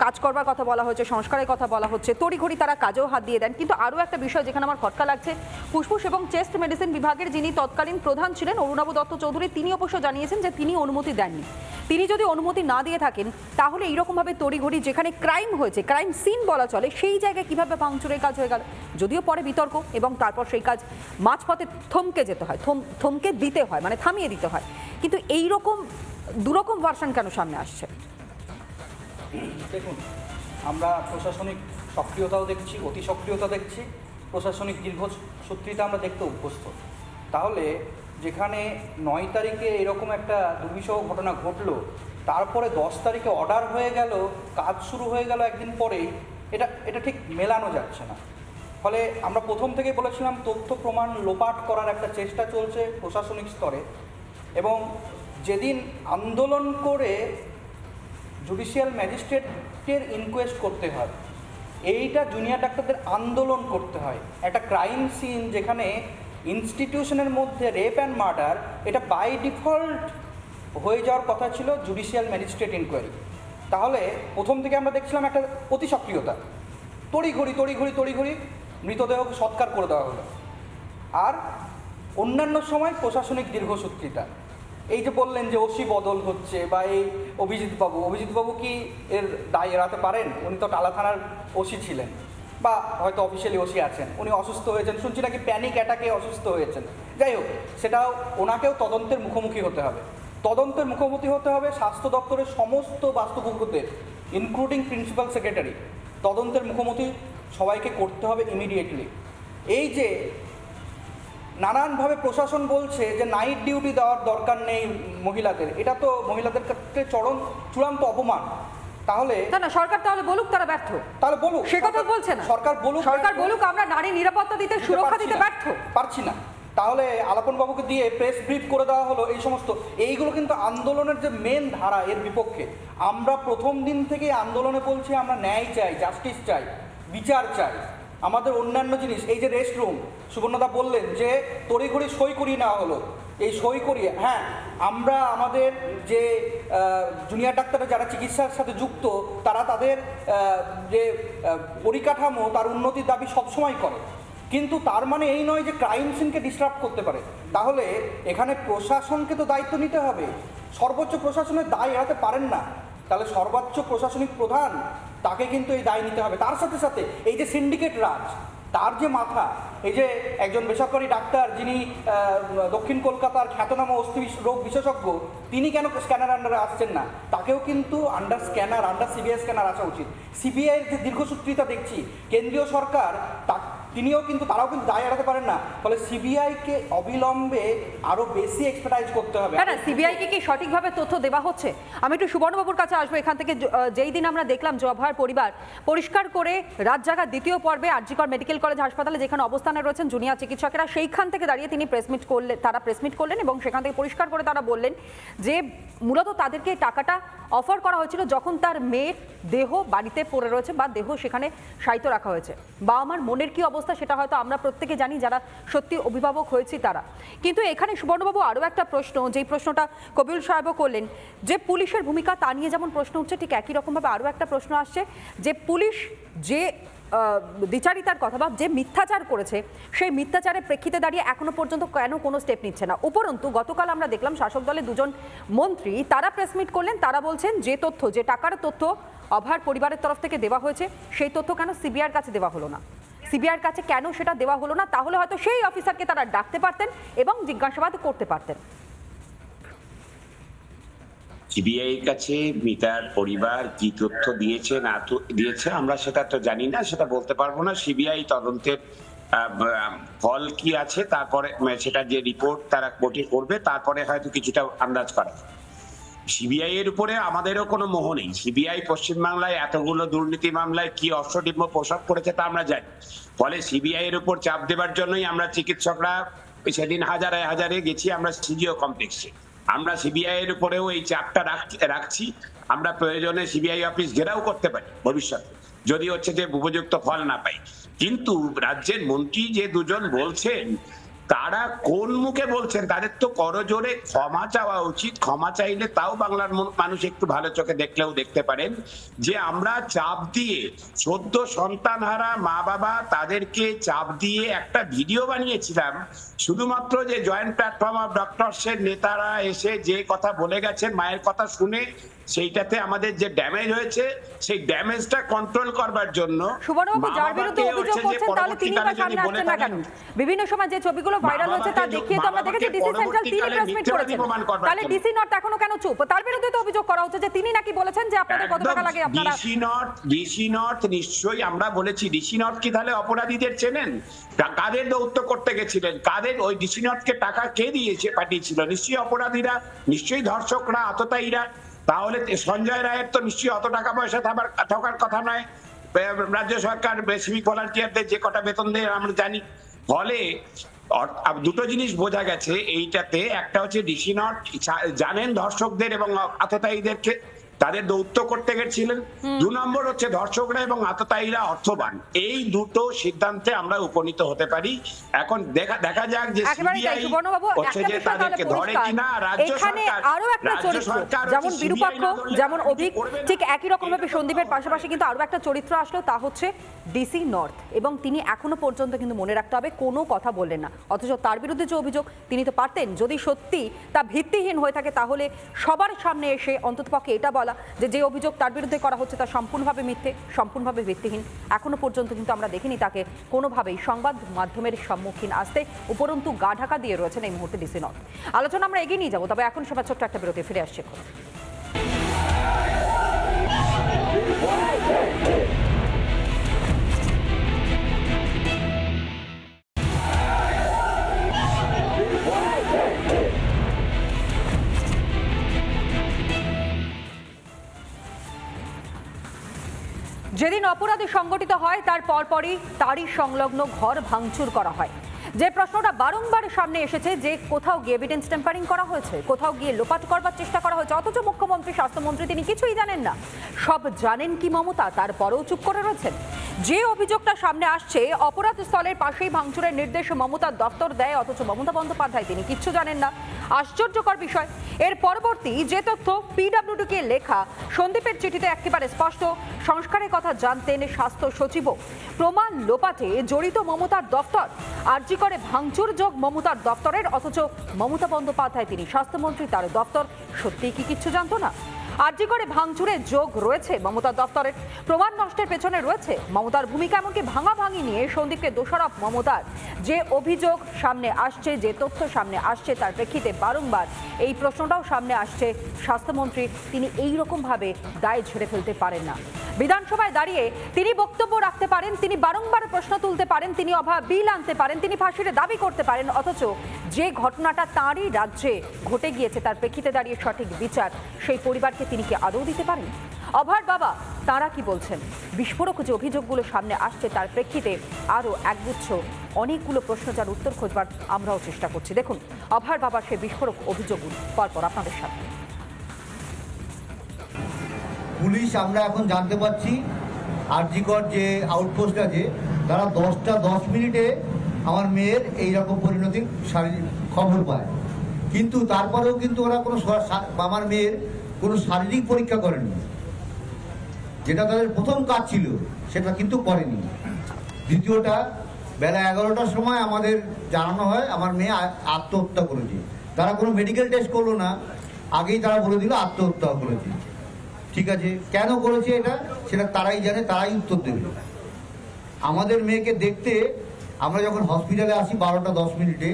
কাজ করবার কথা বলা হচ্ছে, সংস্কারের কথা বলা হচ্ছে, তড়িঘড়ি তারা কাজেও হাত দিয়ে দেন, কিন্তু আরও একটা বিষয় যেখানে আমার খটকা লাগছে, ফুসফুস এবং চেস্ট মেডিসিন বিভাগের যিনি তৎকালীন প্রধান ছিলেন অরুণাভ দত্ত চৌধুরী, তিনি অবশ্য জানিয়েছেন যে তিনি অনুমতি দেননি। তিনি যদি অনুমতি না দিয়ে থাকেন তাহলে এইরকমভাবে তড়িঘড়ি যেখানে ক্রাইম হয়েছে, ক্রাইম সিন বলা চলে, সেই জায়গায় কিভাবে ভাঙচুরের কাজ হয়ে গেল? যদিও পরে বিতর্ক এবং তারপর সেই কাজ মাঝপথে থমকে যেতে হয়, থমকে দিতে হয়, মানে থামিয়ে দিতে হয়। কিন্তু এইরকম দুরকম ভার্সন কেন সামনে আসছে? দেখুন, আমরা প্রশাসনিক সক্রিয়তাও দেখছি, অতি সক্রিয়তা দেখছি, প্রশাসনিক দীর্ঘসূত্রিতা আমরা দেখতে অভ্যস্ত। তাহলে যেখানে 9 তারিখে এরকম একটা দুর্বিষহ ঘটনা ঘটলো, তারপরে 10 তারিখে অর্ডার হয়ে গেল, কাজ শুরু হয়ে গেল একদিন পরেই, এটা ঠিক মেলানো যাচ্ছে না। ফলে আমরা প্রথম থেকে বলেছিলাম তথ্য প্রমাণ লোপাট করার একটা চেষ্টা চলছে প্রশাসনিক স্তরে, এবং যেদিন আন্দোলন করে জুডিশিয়াল ম্যাজিস্ট্রেটের ইনকোয়েস্ট করতে হয়, এইটা জুনিয়র ডাক্তারদের আন্দোলন করতে হয়। একটা ক্রাইম সিন যেখানে ইনস্টিটিউশনের মধ্যে রেপ অ্যান্ড মার্ডার, এটা বাই ডিফল্ট হয়ে যাওয়ার কথা ছিল জুডিশিয়াল ম্যাজিস্ট্রেট ইনকোয়ারি। তাহলে প্রথম থেকে আমরা দেখছিলাম একটা অতি সক্রিয়তা, তড়িঘড়ি মৃতদেহকে সৎকার করে দেওয়া হলো। আর অন্যান্য সময় প্রশাসনিক দীর্ঘসূত্রিতা, এই যে বললেন যে ওসি বদল হচ্ছে, বা এই অভিজিৎবাবু কি এর দায় এড়াতে পারেন? উনি তো টালা থানার ওসি ছিলেন, বা হয়তো অফিসিয়ালি ওসি আছেন, উনি অসুস্থ হয়েছেন, শুনছি নাকি প্যানিক অ্যাটাকে অসুস্থ হয়েছেন। যাই হোক, সেটাও ওনাকেও তদন্তের মুখোমুখি হতে হবে। স্বাস্থ্য দপ্তরের সমস্ত বাস্তুপুকুরদের, ইনক্লুডিং প্রিন্সিপাল সেক্রেটারি, তদন্তের মুখোমুখি সবাইকে করতে হবে ইমিডিয়েটলি। এই যে নানানভাবে প্রশাসন বলছে যে নাইট ডিউটি দেওয়ার দরকার নেই মহিলাদের, এটা তো মহিলাদের ক্ষেত্রে চূড়ান্ত অপমান। তাহলে না, সরকার তাহলে বলুক তারা ব্যর্থ, তাহলে বলুক, সে কথা বলছে না। সরকার বলুক আমরা নারী নিরাপত্তা দিতে, সুরক্ষা দিতে পারছি না। তাহলে আলাপন বাবুকে দিয়ে প্রেস ব্রিফ করে দেওয়া হলো। এইগুলো কিন্তু আন্দোলনের যে মেন ধারা, এর বিপক্ষে। আমরা প্রথম দিন থেকে আন্দোলনে বলছি আমরা ন্যায় চাই, জাস্টিস চাই, বিচার চাই। আমাদের অন্যান্য জিনিস, এই যে রেস্টরুম, সুবর্ণদা বললেন যে তড়িঘড়ি সই করিয়ে নেওয়া হলো, এই সই করিয়ে, হ্যাঁ, আমরা আমাদের যে জুনিয়র ডাক্তাররা যারা চিকিৎসার সাথে যুক্ত, তারা তাদের যে পরিকাঠামো, তার উন্নতির দাবি সবসময় করে, কিন্তু তার মানে এই নয় যে ক্রাইম সিনকে ডিস্টার্ব করতে পারে। তাহলে এখানে প্রশাসনকে তো দায়িত্ব নিতে হবে, সর্বোচ্চ প্রশাসনের দায় এড়াতে পারেন না। তাহলে সর্বোচ্চ প্রশাসনিক প্রধান, তাকে কিন্তু এই দায় নিতে হবে। তার সাথে সাথে এই যে সিন্ডিকেট রাজ, তার যে মাথা, এই যে একজন বেসরকারি ডাক্তার যিনি দক্ষিণ কলকাতার খ্যাতনামা অস্থি রোগ বিশেষজ্ঞ, তিনি কেন স্ক্যানার আন্ডারে আসছেন না? তাকেও কিন্তু আন্ডার সিবিআই স্ক্যানার আসা উচিত। সিবিআইয়ের যে দীর্ঘসূত্রিতা দেখছি, কেন্দ্রীয় সরকার তারাও কিন্তু দায় এড়াতে পারেন না। ফলে সিবিআইকে অবিলম্বে আরো বেশি এক্সপার্টাইজ করতে হবে। না, সিবিআইকে কি সঠিকভাবে তথ্য দেওয়া হচ্ছে? আমি একটু সুবর্ণবাবুর কাছে আসবো। এখান থেকে যেই দিন আমরা দেখলাম যে অভয়ার পরিবার পরিষ্কার করে রাত জাগার দ্বিতীয় পর্বে আরজিকর মেডিকেল কলেজ হাসপাতালে যেখানে অবস্থানে রয়েছেন জুনিয়র চিকিৎসকেরা, সেইখান থেকে দাঁড়িয়ে তিনি প্রেস মিট করলেন এবং সেখান থেকে পরিষ্কার করে তারা বললেন যে মূলত তাদেরকে টাকাটা অফার করা হয়েছিল যখন তার মেয়ের দেহ বাড়িতে পড়ে রয়েছে বা দেহ সেখানে শায়িত রাখা হয়েছে। বাবা মার মনের কি অবস্থা সেটা হয়তো আমরা প্রত্যেকে জানি, যারা সত্যি অভিভাবক হয়েছি তারা। কিন্তু এখানে সুবর্ণবাবু আরও একটা প্রশ্ন, যেই প্রশ্নটা কবিউল সাহেবও করলেন, যে পুলিশের ভূমিকা তা নিয়ে যেমন প্রশ্ন উঠছে, ঠিক একই রকমভাবে আরও একটা প্রশ্ন আসছে যে পুলিশ যে দ্বিচারিতার কথা বা যে মিথ্যাচার করেছে, সেই মিথ্যাচারের প্রেক্ষিতে দাঁড়িয়ে এখনো পর্যন্ত কেন কোনো স্টেপ নিচ্ছে না। উপরন্তু গতকাল আমরা দেখলাম শাসক দলের দুজন মন্ত্রী তারা প্রেসমিট করলেন, তারা বলছেন যে তথ্য, যে টাকার তথ্য অভয়ার পরিবারের তরফ থেকে দেওয়া হয়েছে, সেই তথ্য কেন সিবিআইয়ের কাছে দেওয়া হলো না? সিবিআইয়ের কাছে কেন সেটা দেওয়া হলো না? তাহলে হয়তো সেই অফিসারকে তারা ডাকতে পারতেন এবং জিজ্ঞাসাবাদ করতে পারতেন। সিবিআই কাছে মিতার পরিবার কি তথ্য দিয়েছে না দিয়েছে আমরা সেটা তো জানি না, সেটা বলতে পারবো না। সিবিআই তদন্তের ফল কি আছে, তারপরে সেটা যে রিপোর্ট তারা কোর্টে করবে, তারপরে হয়তো কিছুটা আন্দাজ করা। সিবিআই এর উপরে আমাদেরও কোনো মোহ নেই। সিবিআই পশ্চিমবাংলায় এতগুলো দুর্নীতি মামলায় কি অশ্বডিম্ব প্রসব করেছে তা আমরা জানি। ফলে সিবিআই এর উপর চাপ দেবার জন্যই আমরা চিকিৎসকরা সেদিন হাজারে গেছি আমরা সিজিও কমপ্লেক্সে। আমরা সিবিআই এর উপরেও এই চাপটা রাখছি। আমরা প্রয়োজনে সিবিআই অফিস ঘেরাও করতে পারি ভবিষ্যতে, যদি হচ্ছে যে উপযুক্ত ফল না পাই। কিন্তু রাজ্যের মন্ত্রী যে দুজন বলছেন তারা কোন মুখে বলছেন? তাদের তো করজোরে ক্ষমা চাওয়া উচিত। ক্ষমা চাইলে তাও বাংলার মানুষ একটু ভালো চোখে দেখলেও দেখতে পারেন যে আমরা চাপ দিয়ে সদ্য সন্তানহারা মা বাবা তাদেরকে চাপ দিয়ে একটা ভিডিও বানিয়েছিলাম, শুধুমাত্র যে জয়েন্ট প্ল্যাটফর্ম অফ ডক্টরসের নেতারা এসে যে কথা বলে গেছেন মায়ের কথা শুনে, সেইটাতে আমাদের যে ড্যামেজ হয়েছে সেই ড্যামেজটা কন্ট্রোল করবার জন্য সুবর্ণবাবু যার বিরুদ্ধে অভিযোগ করছেন তাহলে তিনি বা সামনে আসছেন না কেন? বিভিন্ন সময় যে ছবিগুলো ভাইরাল হচ্ছে তা দেখিয়ে তো আমরা দেখেছি ডিসি সেন্ট্রাল তিনি প্রেস মিট করেছেন, তাহলে ডিসি নট এখনো কেন চুপ? তার বিরুদ্ধে তো অভিযোগ করা হচ্ছে যে তিনি নাকি বলেছেন যে আপনাদের কত টাকা লাগে আপনারা। ডিসি নট নিশ্চয়ই আমরা বলেছি। ডিসি নট কি তাহলে অপরাধীদের চেনেন? কাদের দৌত্য করতে গেছিলেন? কাদের ওই ডিসি নটকে টাকা কে দিয়েছে পাঠিয়েছিল? নিশ্চয়ই অপরাধীরা, নিশ্চয়ই ধর্ষকরা, আততায়ীরা। তাহলে সঞ্জয় রায়ের তো নিশ্চয়ই অত টাকা পয়সা থাকার কথা নয়। রাজ্য সরকার সিভিক ভলান্টিয়ারদের যে কটা বেতন দেয় আমরা জানি। ফলে দুটো জিনিস বোঝা গেছে এইটাতে। একটা হচ্ছে ডিসি নট জানেন ধর্ষকদের এবং আততায়ীদেরকে, তাদের দৌত্য করতে গেছিলেন। 2 নম্বর হচ্ছে ধর্ষকরা এবং আততায়ীরা অর্থবান। এই দুটো সিদ্ধান্তে আমরা উপনীত হতে পারি। এখন দেখা যাক যে সিবিআই হচ্ছে যে তাদেরকে ধরে কিনা। রাজ্য সরকার আরো একটা চরিত্র যেমন বিরূপাক্ষ যেমন অভিক, ঠিক একই রকম ভাবে সন্দীপের পাশাপাশি কিন্তু আরো একটা চরিত্র আসলো, তা হচ্ছে ডিসি নর্থ, এবং তিনি এখনো পর্যন্ত কিন্তু মনে রাখতে হবে কোনো কথা বললেন না। অথচ তার বিরুদ্ধে যে অভিযোগ তিনি তো পারতেন, যদি সত্যি তা ভিত্তিহীন হয়ে থাকে তাহলে সবার সামনে এসে অন্ততপক্ষে এটা বলা যে যে অভিযোগ তার বিরুদ্ধে করা হচ্ছে তা সম্পূর্ণভাবে মিথ্যে, সম্পূর্ণভাবে ভিত্তিহীন। এখনো পর্যন্ত কিন্তু আমরা দেখিনি তাকে কোনোভাবেই সংবাদ মাধ্যমের সম্মুখীন আসতে, উপরন্তু গা ঢাকা দিয়ে রয়েছেন এই মুহূর্তে ডিসি নর্থ। আলোচনা আমরা এগিয়ে নিয়ে যাবো, তবে এখন সবার ছোট্ট একটা বিরতি, ফিরে আসছে। যেদিন অপরাধী সংগঠিত হয় তার পরপরই তারই সংলগ্ন ঘর ভাঙচুর করা হয়। যে প্রশ্নটা বারংবার সামনে এসেছে যে কোথাও গিয়ে এভিডেন্স টেম্পারিং করা হয়েছে, কোথাও গিয়ে লোপাট করবার চেষ্টা করা হয়েছে, অথচ মুখ্যমন্ত্রী স্বাস্থ্যমন্ত্রী তিনি কিছুই জানেন না। সব জানেন কি মমতা, তারপরেও চুপ করে রয়েছেন। যে অভিযোগটা সামনে আসছে অপরাধ স্থলের পাশেই ভাঙচুরের নির্দেশ মমতার দপ্তর দেয়, অথচ মমতা বন্দ্যোপাধ্যায় তিনি কিচ্ছু জানেন না। আশ্চর্যকর বিষয়, এর পরবর্তী যে তথ্য পিডব্লিউডিকে লেখা সন্দীপের চিঠিতে একেবারে স্পষ্ট, সংস্কারের কথা জানতেন স্বাস্থ্য সচিবও। প্রমাণ লোপাটে জড়িত মমতার দপ্তর, আরজি করে ভাঙচুর যোগ মমতার দপ্তরের, অথচ মমতা বন্দ্যোপাধ্যায় তিনি স্বাস্থ্যমন্ত্রী, তার দপ্তর সত্যিই কি কিচ্ছু জানতো না? আরজি করে ভাঙচুরের যোগ রয়েছে মমতার দপ্তরের, প্রমাণ নষ্টের পেছনে রয়েছে মমতার ভূমিকা, এমনকি ভাঙাভাঙি নিয়ে সন্দীপকে দোষারোপ মমতার। যে অভিযোগ সামনে আসছে, যে তথ্য সামনে আসছে, তার প্রেক্ষিতে বারংবার এই প্রশ্নটাও সামনে আসছে, স্বাস্থ্যমন্ত্রী তিনি এইরকমভাবে দায় ঝেড়ে ফেলতে পারেন না। বিধানসভায় দাঁড়িয়ে তিনি বক্তব্য রাখতে পারেন, তিনি বারংবার প্রশ্ন তুলতে পারেন, তিনি অভাব বিল আনতে পারেন, তিনি ফাঁসির দাবি করতে পারেন, অথচ যে ঘটনাটা তাঁরই রাজ্যে ঘটে গিয়েছে তার প্রেক্ষিতে দাঁড়িয়ে সঠিক বিচার সেই পরিবারকে তিনি কি আদৌ দিতে পারেন? অভয়ার বাবা তারা কি বলছেন? বিস্ফোরক যে অভিযোগগুলো সামনে আসছে তার প্রেক্ষিতে আরও একগুচ্ছ অনেকগুলো প্রশ্ন যার উত্তর খোঁজবার আমরাও চেষ্টা করছি। দেখুন অভয়ার বাবার সেই বিস্ফোরক অভিযোগগুলো পরপর আপনাদের সাথে। পুলিশ আমরা এখন জানতে পারছি আরজিকর যে আউটপোস্ট আছে তারা 10টা 10 মিনিটে আমার মেয়ের এইরকম পরিণতির শারীরিক খবর পায়, কিন্তু তারপরেও কিন্তু ওরা কোনো আমার মেয়ের কোনো শারীরিক পরীক্ষা করেনি, যেটা তাদের প্রথম কাজ ছিল সেটা কিন্তু করেনি। দ্বিতীয়টা, বেলা 11টার সময় আমাদের জানানো হয় আমার মেয়ে আত্মহত্যা করেছে। তারা কোনো মেডিকেল টেস্ট করলো না, আগেই তারা বলে দিল আত্মহত্যা করেছে। ঠিক আছে, কেন করেছে এটা সেটা তারাই জানে, তারাই উত্তর দেবে। আমাদের মেয়েকে দেখতে আমরা যখন হসপিটালে আসি 12টা 10 মিনিটে,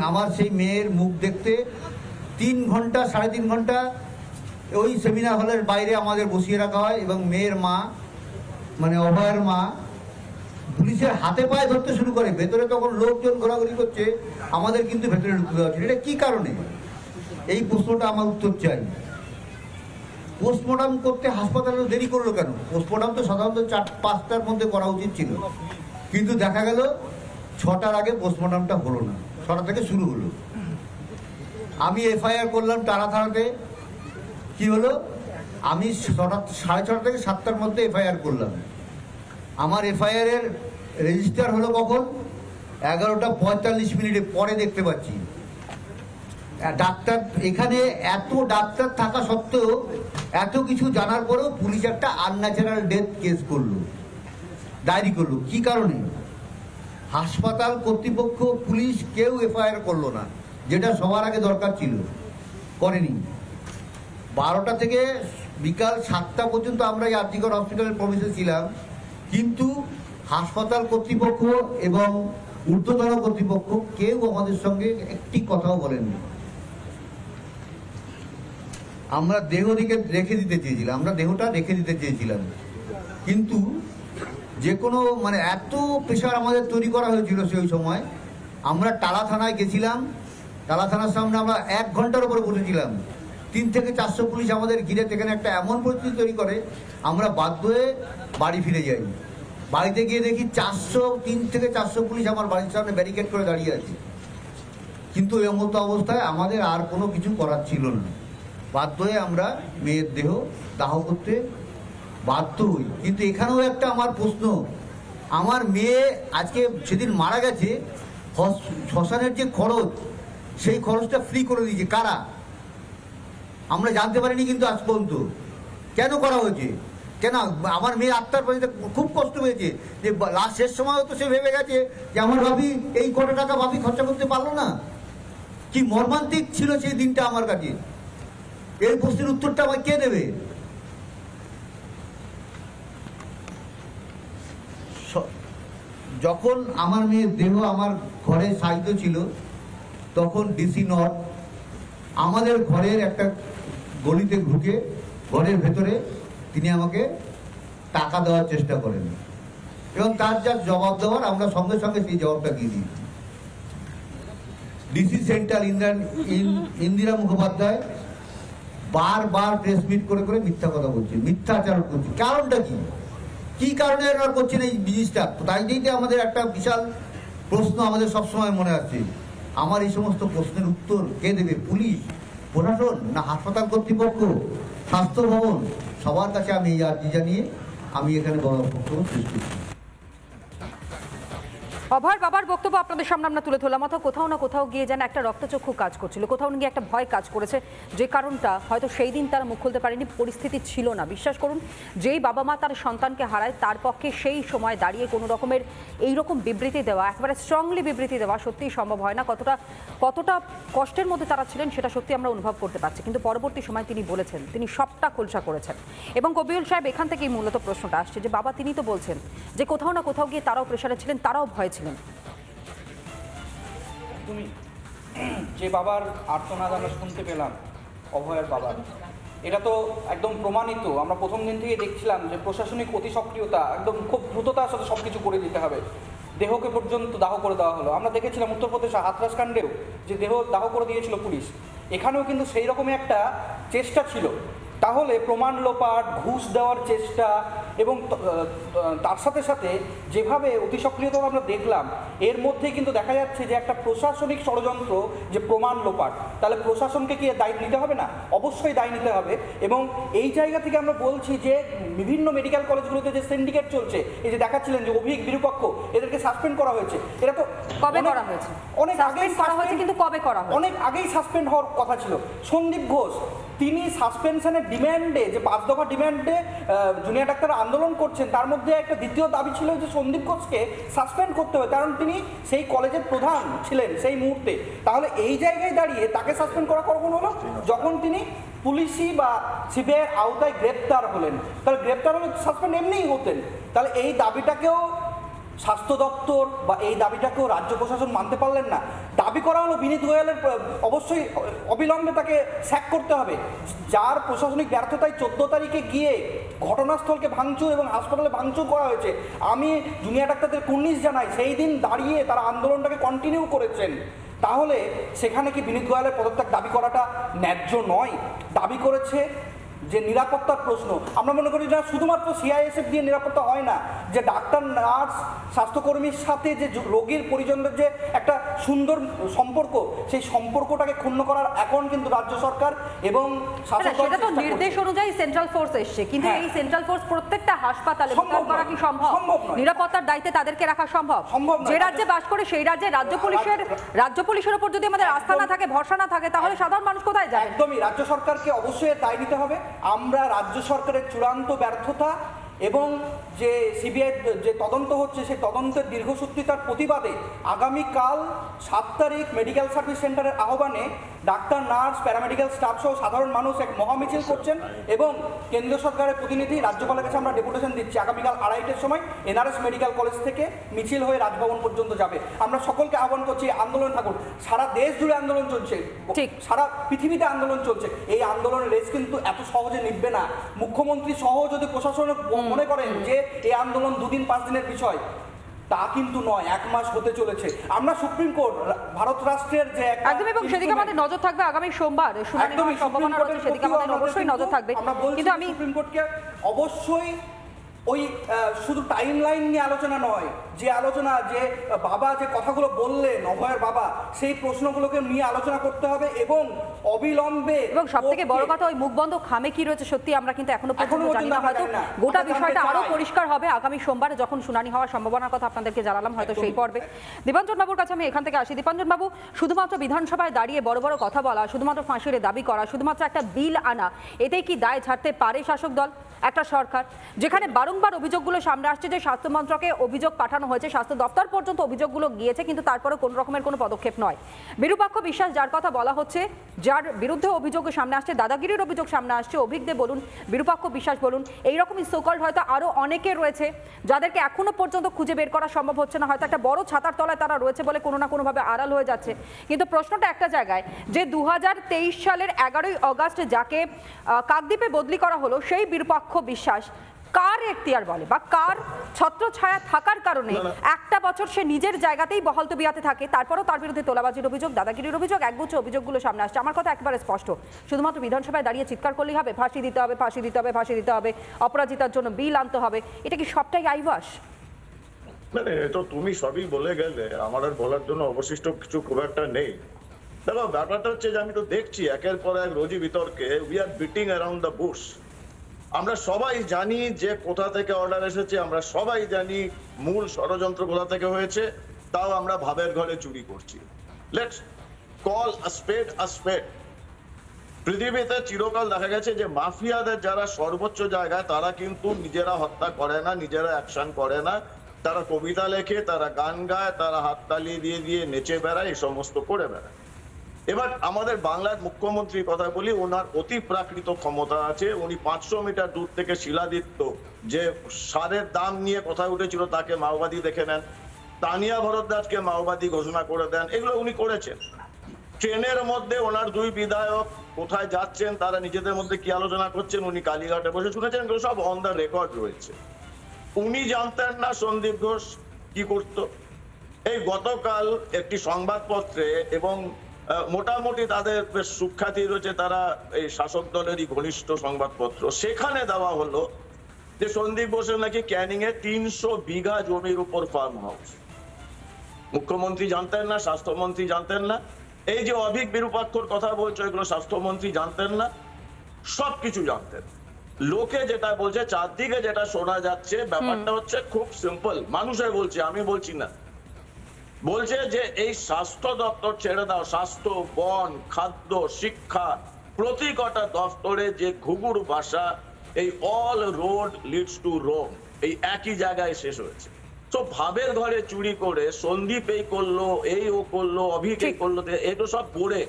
আমার সেই মেয়ের মুখ দেখতে 3 ঘন্টা 3.5 ঘন্টা ওই সেমিনার হলের বাইরে আমাদের বসিয়ে রাখা হয়, এবং মেয়ের মা মানে অভয়ের মা পুলিশের হাতে পায়ে ধরতে শুরু করে। ভেতরে তখন লোকজন ঘোরাঘুরি করছে, আমাদের কিন্তু ভেতরে ঢুকতে দেওয়া হচ্ছে। এটা কি কারণে? এই প্রশ্নটা আমার উত্তর চাই। পোস্টমর্টম করতে হাসপাতালে দেরি করলো কেন? পোস্টমর্টম তো সাধারণত 4-5টার মধ্যে করা উচিত ছিল, কিন্তু দেখা গেল 6টার আগে পোস্টমর্টমটা হলো না, 6টা থেকে শুরু হলো। আমি এফআইআর করলাম টানা থানাতে। কি হলো? আমি 6:30 থেকে 7টার মধ্যে এফআইআর করলাম। আমার এফআইআর এর রেজিস্টার হলো কখন? 11:45 পরে দেখতে পাচ্ছি। ডাক্তার এখানে এত ডাক্তার থাকা সত্ত্বেও এত কিছু জানার পরেও পুলিশ একটা আনন্যাচারাল ডেথ কেস করলো, ডায়েরি করলো। কি কারণে? হাসপাতাল কর্তৃপক্ষ, পুলিশ কেউ এফআইআর করলো না, যেটা সবার আগে দরকার ছিল, করেনি। 12টা থেকে বিকাল 7টা পর্যন্ত আমরা এই আরজিকর হসপিটালের প্রবেশে ছিলাম, কিন্তু হাসপাতাল কর্তৃপক্ষ এবং ঊর্ধ্বতন কর্তৃপক্ষ কেউ আমাদের সঙ্গে একটি কথাও বলেননি। আমরা রেখে দিতে চেয়েছিলাম, আমরা দেহটা রেখে দিতে চেয়েছিলাম, কিন্তু যে কোনো মানে এত প্রেশার আমাদের তৈরি করা হয়েছিল সেই সময়। আমরা টালা থানায় গেছিলাম, টালা থানার সামনে আমরা 1 ঘন্টার উপরে বসেছিলাম। 3 থেকে 400 পুলিশ আমাদের ঘিরে সেখানে একটা এমন পরিস্থিতি তৈরি করে আমরা বাধ্য হয়ে বাড়ি ফিরে যাই। বাড়িতে গিয়ে দেখি 3 থেকে 400 পুলিশ আমার বাড়ির সামনে ব্যারিকেড করে দাঁড়িয়ে আছে। কিন্তু এই মতো অবস্থায় আমাদের আর কোনো কিছু করার ছিল না, বাধ্য হয়ে আমরা মেয়ের দেহ দাহ করতে বাধ্য হই। কিন্তু এখানেও একটা আমার প্রশ্ন, আমার মেয়ে আজকে সেদিন মারা গেছে, শ্মশানের যে খরচ, সেই খরচটা ফ্রি করে দিয়েছে কারা? আমরা জানতে পারিনি কিন্তু আজ পর্যন্ত। কেন করা হয়েছে? কেন? আমার মেয়ে আত্মার বাড়িতে খুব কষ্ট পেয়েছে যে লাস্ট শেষ সময়ও তো সে ভেবে গেছে যে আমার ভাবি এই কত টাকা ভাবি খরচা করতে পারলো না। কি মর্মান্তিক ছিল সেই দিনটা আমার কাছে। এই প্রশ্নের উত্তরটা আমায় কে দেবে? যখন আমার মেয়ের দেহ আমার ঘরে সাহিত্য ছিল, তখন ডিসি নর্থ আমাদের ঘরের একটা গলিতে ঢুকে ঘরের ভেতরে তিনি আমাকে টাকা দেওয়ার চেষ্টা করেন এবং তার যা জবাব দেওয়ার আমরা সঙ্গে সঙ্গে সেই জবাবটা দিয়ে দিই। ডিসি সেন্ট্রাল ইন্দিরা মুখোপাধ্যায় বারবার প্রেস মিট করে করে মিথ্যা কথা বলছেন, মিথ্যাচার করছেন। কারণটা কি? কি কারণে এরা করছেন এই জিনিসটা? তাই দিকে আমাদের একটা বিশাল প্রশ্ন আমাদের সবসময় মনে আছে। আমার এই সমস্ত প্রশ্নের উত্তর কে দেবে? পুলিশ, প্রশাসন, না হাসপাতাল কর্তৃপক্ষ, স্বাস্থ্য ভবন? সবার কাছে আমি এই আর্জি জানিয়ে আমি এখানে বক্তব্য শেষ করছি। অভয় বাবার বক্তব্য আপনাদের সামনে আমরা তুলে ধরলাম। অথবা কোথাও না কোথাও গিয়ে যেন একটা রক্তচক্ষু কাজ করছিল, কোথাও গিয়ে একটা ভয় কাজ করেছে, যে কারণটা হয়তো সেই দিন তারা মুখ খুলতে পারেনি, পরিস্থিতি ছিল না। বিশ্বাস করুন, যেই বাবা মা তার সন্তানকে হারায় তার পক্ষে সেই সময় দাঁড়িয়ে কোনো রকমের এইরকম বিবৃতি দেওয়া, একেবারে স্ট্রংলি বিবৃতি দেওয়া সত্যিই সম্ভব হয় না। কতটা কষ্টের মধ্যে তারা ছিলেন সেটা সত্যি আমরা অনুভব করতে পারছি। কিন্তু পরবর্তী সময় তিনি বলেছেন, তিনি সবটা খোলসা করেছেন। এবং কবিউল সাহেব, এখান থেকেই মূলত প্রশ্নটা আসছে যে বাবা তিনি তো বলছেন যে কোথাও না কোথাও গিয়ে তারাও প্রেশারে ছিলেন, তারাও ভয় ছিলেন। তুমি যে বাবার আর্তনাদ আমরা শুনতে পেলাম, অভয়ের বাবার, এটা তো একদম প্রমাণিত। আমরা প্রথম দিন থেকে দেখছিলাম যে প্রশাসনিক অতি সক্রিয়তা, একদম খুব দ্রুততার সাথে সব কিছু করে দিতে হবে। দেহকে পর্যন্ত দাহ করে দেওয়া হলো। আমরা দেখেছিলাম উত্তরপ্রদেশে হাথরাস কাণ্ডেও যে দেহ দাহ করে দিয়েছিল পুলিশ, এখানেও কিন্তু সেই রকমই একটা চেষ্টা ছিল। তাহলে প্রমাণ লোপাট, ঘুষ দেওয়ার চেষ্টা এবং তার সাথে সাথে যেভাবে অতি সক্রিয়তা আমরা দেখলাম, এর মধ্যে কিন্তু দেখা যাচ্ছে যে একটা প্রশাসনিক ষড়যন্ত্র, যে প্রমাণ লোপাট। তাহলে প্রশাসনকে কি দায় নিতে হবে না? অবশ্যই দায় নিতে হবে। এবং এই জায়গা থেকে আমরা বলছি যে বিভিন্ন মেডিকেল কলেজগুলোতে যে সিন্ডিকেট চলছে, এই যে দেখাচ্ছিলেন যে অভিক বিরূপক্ষ, এদেরকে সাসপেন্ড করা হয়েছে। এটা তো কবে করা হয়েছে? অনেক আগেই করা হয়েছে, কিন্তু কবে করা হয়েছে? অনেক আগেই সাসপেন্ড হওয়ার কথা ছিল। সন্দীপ ঘোষ, তিনি সাসপেনশনের ডিম্যান্ডে, যে 5 দফা ডিম্যান্ডে জুনিয়র ডাক্তার আন্দোলন করছেন, তার মধ্যে একটা দ্বিতীয় দাবি ছিল যে সন্দীপ ঘোষকে সাসপেন্ড করতে হবে, কারণ তিনি সেই কলেজের প্রধান ছিলেন সেই মুহূর্তে। তাহলে এই জায়গায় দাঁড়িয়ে তাকে সাসপেন্ড করা কখন হলো? যখন তিনি পুলিশি বা সিবিআইয়ের আওতায় গ্রেপ্তার হলেন। তাহলে গ্রেপ্তার হলে সাসপেন্ড এমনিই হতেন। তাহলে এই দাবিটাকেও স্বাস্থ্য দপ্তর বা এই দাবিটাকেও রাজ্য প্রশাসন মানতে পারলেন না। দাবি করা হলো বিনীত গোয়েলের অবশ্যই অবিলম্বে তাকে স্যাক করতে হবে, যার প্রশাসনিক ব্যর্থতায় 14 তারিখে গিয়ে ঘটনাস্থলকে ভাঙচুর এবং হাসপাতালে ভাঙচুর করা হয়েছে। আমি জুনিয়র ডাক্তারদের কুর্নিশ জানাই, সেই দিন দাঁড়িয়ে তারা আন্দোলনটাকে কন্টিনিউ করেছেন। তাহলে সেখানে কি বিনীত গোয়েলের পদত্যাগ দাবি করাটা ন্যায্য নয়? দাবি করেছে যে নিরাপত্তার প্রশ্ন। আমরা মনে করি না শুধুমাত্র সিআইএসএফ দিয়ে নিরাপত্তা হয় না, যে ডাক্তার, নার্স, স্বাস্থ্যকর্মীর সাথে যে রোগীর পরিজনদের যে একটা সুন্দর সম্পর্ক, সেই সম্পর্কটাকে ক্ষুণ্ণ করার এখন কিন্তু রাজ্য সরকার এবং সেটা তো নির্দেশ অনুযায়ী সেন্ট্রাল ফোর্স এসছে, কিন্তু এই সেন্ট্রাল ফোর্স প্রত্যেকটা হাসপাতালে মোতায়েন করা কি সম্ভব? নিরাপত্তার দায়িত্বে তাদেরকে রাখা সম্ভব? যে রাজ্যে বাস করে সেই রাজ্যে রাজ্য পুলিশের উপর যদি আমাদের আস্থা না থাকে, ভরসা না থাকে, তাহলে সাধারণ মানুষ কোথায় যায়? একদমই, রাজ্য সরকারকে অবশ্যই দায় নিতে হবে। আমরা রাজ্য সরকারের চূড়ান্ত ব্যর্থতা এবং যে সিবিআই যে তদন্ত হচ্ছে সেই তদন্তের দীর্ঘসূত্রিতার প্রতিবাদে আগামীকাল 7 তারিখ মেডিকেল সার্ভিস সেন্টারের আহ্বানে ডাক্তার, নার্স, প্যারামেডিক্যাল স্টাফ সহ সাধারণ মানুষ এক মহামিছিল করছেন এবং কেন্দ্র সরকারের প্রতিনিধি রাজ্যপালের কাছে আমরা ডেপুটেশন দিচ্ছি আগামীকাল 2:30টার সময় এনআরএস মেডিকেল কলেজ থেকে মিছিল হয়ে রাজভবন পর্যন্ত যাবে। আমরা সকলকে আহ্বান করছি আন্দোলন থাকুন। সারা দেশ জুড়ে আন্দোলন চলছে, সারা পৃথিবীতে আন্দোলন চলছে। এই আন্দোলনের রেস কিন্তু এত সহজে নিববে না। মুখ্যমন্ত্রী সহ যদি প্রশাসন মনে করেন যে এই আন্দোলন 2 দিন 5 দিনের বিষয়, তা কিন্তু নয়, 1 মাস হতে চলেছে। আমরা সুপ্রিম কোর্ট ভারত রাষ্ট্রের যে একদম, এবং সেদিকে আমাদের নজর থাকবে আগামী সোমবার শুনানি হওয়ার সম্ভাবনা রয়েছে, সেদিকে আমাদের অবশ্যই নজর থাকবে। কিন্তু আমি সুপ্রিম কোর্টকে অবশ্যই ওই শুধু টাইম লাইন নিয়ে আলোচনা নয়, যে আলোচনা যে বাবা যে কথাগুলো বললেন, অভয়ের বাবা, সেই প্রশ্নগুলোকে নিয়ে আলোচনা করতে হবে এবং অবিলম্বে। এবং সবথেকে বড় কথা, ওই মুখবন্ধ খামে কি রয়েছে সত্যি আমরা কিন্তু এখনো পর্যন্ত জানি না। হয়তো গোটা বিষয়টা আরো পরিষ্কার হবে আগামী সোমবারে যখন শুনানি হওয়ার সম্ভাবনার কথা আপনাদেরকে জানালাম হয়তো সেই পর্বে। দীপাঞ্জন বাবুর কাছে আমি এখান থেকে আসি। দীপাঞ্জন বাবু, শুধুমাত্র বিধানসভায় দাঁড়িয়ে বড় বড় কথা বলা, শুধুমাত্র ফাঁসির দাবি করা, শুধুমাত্র একটা বিল আনা, এতেই কি দায় ছাড়তে পারে শাসক দল, একটা সরকার যেখানে বারংবার অভিযোগগুলো সামনে আসছে যে স্বাস্থ্য মন্ত্রকে অভিযোগ পাঠানো হয়েছে, স্বাস্থ্য দপ্তর পর্যন্ত অভিযোগগুলো গিয়েছে, কিন্তু তারপরে কোনো রকমের কোনো পদক্ষেপ নয়? বিরূপাক্ষ বিশ্বাস যার কথা বলা হচ্ছে, যার বিরুদ্ধে অভিযোগ সামনে আসছে, দাদাগিরির অভিযোগ সামনে আসছে, অভিজ্ঞ বলুন, বিরূপাক্ষ বিশ্বাস বলুন, এইরকমই সোকল্ড হয়তো আরও অনেকে রয়েছে যাদেরকে এখনো পর্যন্ত খুঁজে বের করা সম্ভব হচ্ছে না। হয়তো একটা বড় ছাতার তলায় তারা রয়েছে বলে কোনো না কোনোভাবে আড়াল হয়ে যাচ্ছে। কিন্তু প্রশ্নটা একটা জায়গায়, যে 2023 সালের 11ই অগাস্ট যাকে কাকদ্বীপে বদলি করা হলো, সেই বিরূপাক্ষ বিশ্বাস কার এখতিয়ার বলে বা কার ছত্রছায়া থাকার কারণে একটা বছর সে নিজের জায়গাতেই বহাল তবিয়াতে থাকে, তারপরও তার বিরুদ্ধে তোলাবাজির অভিযোগ, দাদাগিরির অভিযোগ, একগুচ্ছ অভিযোগগুলো সামনে আসছে? আমার কথা একেবারে স্পষ্ট, শুধুমাত্র বিধানসভায় দাঁড়িয়ে চিৎকার করলেই হবে ফাঁসি দিতে হবে, ফাঁসি দিতে হবে, ফাঁসি দিতে হবে, অপরাজিতার জন্য বিল আনতে হবে, এটা কি সবটাই আইবাস? মানে তো তুমি সবই বলে গেলে, আমার আর বলার জন্য অবশিষ্ট কিছু খুব একটা নেই। দেখো, ব্যাপারটা হচ্ছে যে আমি তো দেখছি একের পর এক রোজই বিতর্কে we are beating around the Bush. আমরা সবাই জানি যে কোথা থেকে অর্ডার এসেছে, আমরা সবাই জানি মূল ষড়যন্ত্র কোথা থেকে হয়েছে, তাও আমরা ভাবের ঘরে চুরি করছি। Let's call a spade a spade. পৃথিবীতে চিরকাল দেখা গেছে যে মাফিয়াদের যারা সর্বোচ্চ জায়গায়, তারা কিন্তু নিজেরা হত্যা করে না, নিজেরা অ্যাকশন করে না, তারা কবিতা লেখে, তারা গান গায়, তারা হাততালি দিয়ে দিয়ে নেচে বেড়ায়, এই সমস্ত করে বেড়ায়। এবার আমাদের বাংলার মুখ্যমন্ত্রীর কথা বলি, ওনার অতি প্রাকৃত ক্ষমতা আছে। উনি 500 মিটার দূর থেকে শিলাদিত্য যে সারের দাম নিয়ে কথা উঠেছিল তাকে মাওবাদী দেখে নেন, তানিয়া ভরদ্বাজকে মাওবাদী ঘোষণা করে দেন, এগুলো উনি করেছেন। ট্রেনের মধ্যে ওনার 2 বিধায়ক কোথায় যাচ্ছেন, তারা নিজেদের মধ্যে কি আলোচনা করছেন, উনি কালীঘাটে বসে শুনেছেন, এগুলো সব অন দ্য রেকর্ড রয়েছে। উনি জানতেন না সন্দীপ ঘোষ কি করত? এই গতকাল একটি সংবাদপত্রে, এবং মোটামুটি তাদের বেশ সুখ্যাতি রয়েছে, তারা এই শাসক দলেরই ঘনিষ্ঠ সংবাদপত্র, সেখানে দেওয়া হলো যে সন্দীপ ঘোষের নাকি ক্যানিং এ 300 বিঘা জমির উপর ফার্ম হাউস। মুখ্যমন্ত্রী জানতেন না, স্বাস্থ্যমন্ত্রী জানতেন না, এই যে অভিক বিরূপাক্ষর কথা বলছো এগুলো স্বাস্থ্যমন্ত্রী জানতেন না, সবকিছু জানতেন। লোকে যেটা বলছে, চারদিকে যেটা শোনা যাচ্ছে, ব্যাপারটা হচ্ছে খুব সিম্পল। মানুষে বলছে, আমি বলছি না। বলছে যে এই স্বাস্থ্য দপ্তর ছেড়ে দাও, স্বাস্থ্য, বন, খাদ্য, শিক্ষা, প্রতি কটা দপ্তরে যে ঘুঘুর ভাষা, এই all road leads to Rome, এই একই জায়গায় শেষ হয়েছে। তো ভাবের ঘরে চুরি করে সন্দীপ এই করলো, এই ও করলো, অভিক এই করলো, এগুলো সব পড়ে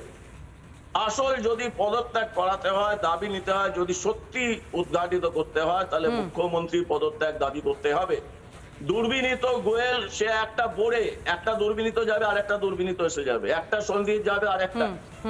আসল যদি পদত্যাগ করাতে হয়, দাবি নিতে হয়, যদি সত্যি উদ্ঘাটিত করতে হয়, তাহলে মুখ্যমন্ত্রীর পদত্যাগ দাবি করতে হবে। দুর্বিনীত গোয়েল, সে একটা বোরে, একটা দুর্বিনীত যাবে আর একটা দুর্বিনীত এসে যাবে, একটা সন্দীপ যাবে আর একটা,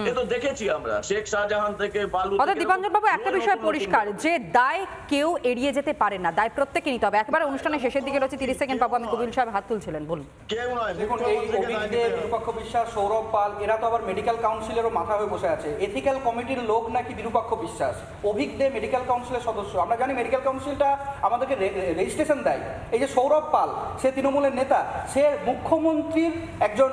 এ তো দেখেছি আমরা শেখ শাহজাহান থেকে বালু অর্থাৎ দীপাঞ্জন বাবু একটা বিষয় পরিষ্কার যে দায় কেউ এড়িয়ে যেতে পারে না, দায় প্রত্যেকে নিতে হবে। একেবারে অনুষ্ঠানের শেষের দিকে রয়েছে 30 সেকেন্ড পাবো আমি, কবির সাহেব হাত তুলছিলেন, বলুন। কেউ নয়, দেখুন এই অভিজ্ঞদের বিরূপাক্ষ বিশ্বাস, সৌরভ পাল এরা তো আবার মেডিকেল কাউন্সিলেরও মাথা হয়ে বসে আছে। এথিক্যাল কমিটির লোক নাকি বিরূপাক্ষ বিশ্বাস, অভিজ্ঞ মেডিকেল কাউন্সিলের সদস্য। আমরা জানি মেডিকেল কাউন্সিলটা আমাদেরকে রেজিস্ট্রেশন দেয়। এই যে সৌরভ পাল, সে তৃণমূলের নেতা, সে মুখ্যমন্ত্রীর একজন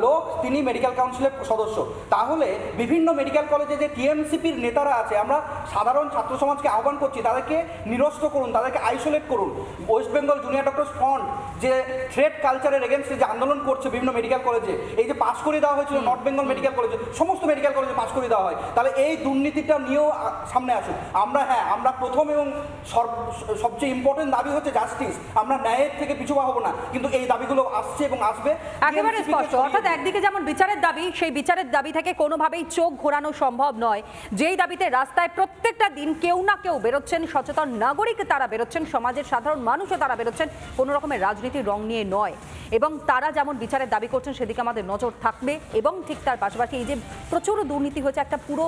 লোক, তিনি মেডিকেল কাউন্সিলের সদস্য। তাহলে বিভিন্ন মেডিকেল কলেজে যে টিএমসিপির নেতারা আছে, আমরা সাধারণ ছাত্র সমাজকে আহ্বান করছি তাদেরকে নিরস্ত করুন, তাদেরকে আইসোলেট করুন। West Bengal junior doctors front যে থ্রেড কালচারের এগেনস্টে যে আন্দোলন করছে বিভিন্ন মেডিকেল কলেজে, এই যে পাস করে দেওয়া হয়েছিল নর্থ বেঙ্গল মেডিকেল কলেজে, সমস্ত মেডিকেল কলেজে পাস করে দেওয়া হয়, তাহলে এই দুর্নীতিটা নিয়েও সামনে আসুন। আমরা প্রথম এবং সবচেয়ে ইম্পর্টেন্ট দাবি হচ্ছে জাস্টিস। আমরা ন্যায়ের থেকে পিছু হব না, কিন্তু এই দাবিগুলো আসছে এবং আসবে একেবারে স্পষ্ট। অর্থাৎ একদিকে যেমন বিচারের দাবি, সেই বিচারের দাবি থেকে কোনোভাবেই চোখ ঘোরানো সম্ভব নয়। যেই দাবিতে রাস্তায় প্রত্যেকটা দিন কেউ না কেউ বেরোচ্ছেন, সচেতন নাগরিক তারা বেরোচ্ছেন, সমাজের সাধারণ মানুষও তারা বেরোচ্ছেন, কোনো রকমের রাজনীতির রং নিয়ে নয়। এবং তারা যেমন বিচারের দাবি করছেন সেদিকে আমাদের নজর থাকবে। এবং ঠিক তার পাশাপাশি এই যে প্রচুর দুর্নীতি হয়েছে, একটা পুরো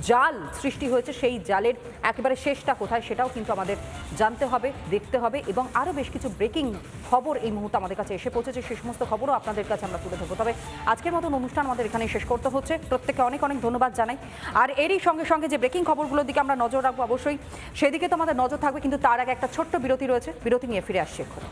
জাল সৃষ্টি হয়েছে, সেই জালের একেবারে শেষটা কোথায় সেটাও কিন্তু আমাদের জানতে হবে, দেখতে হবে। এবং আরও বেশ কিছু ব্রেকিং খবর এই মুহূর্তে আমাদের কাছে এসে পৌঁছেছে, সেই সমস্ত খবরও আপনাদের কাছে আমরা তুলে ধরবো। তবে আজকের মতন অনুষ্ঠান আমাদের এখানে শেষ করতে হচ্ছে। প্রত্যেককে অনেক অনেক ধন্যবাদ জানাই। আর এরই সঙ্গে সঙ্গে যে ব্রেকিং খবরগুলোর দিকে আমরা নজর রাখবো, অবশ্যই সেদিকে তো আমাদের নজর থাকবে, কিন্তু তার আগে একটা ছোট্ট বিরতি রয়েছে, বিরতি নিয়ে ফিরে আসছি এখন।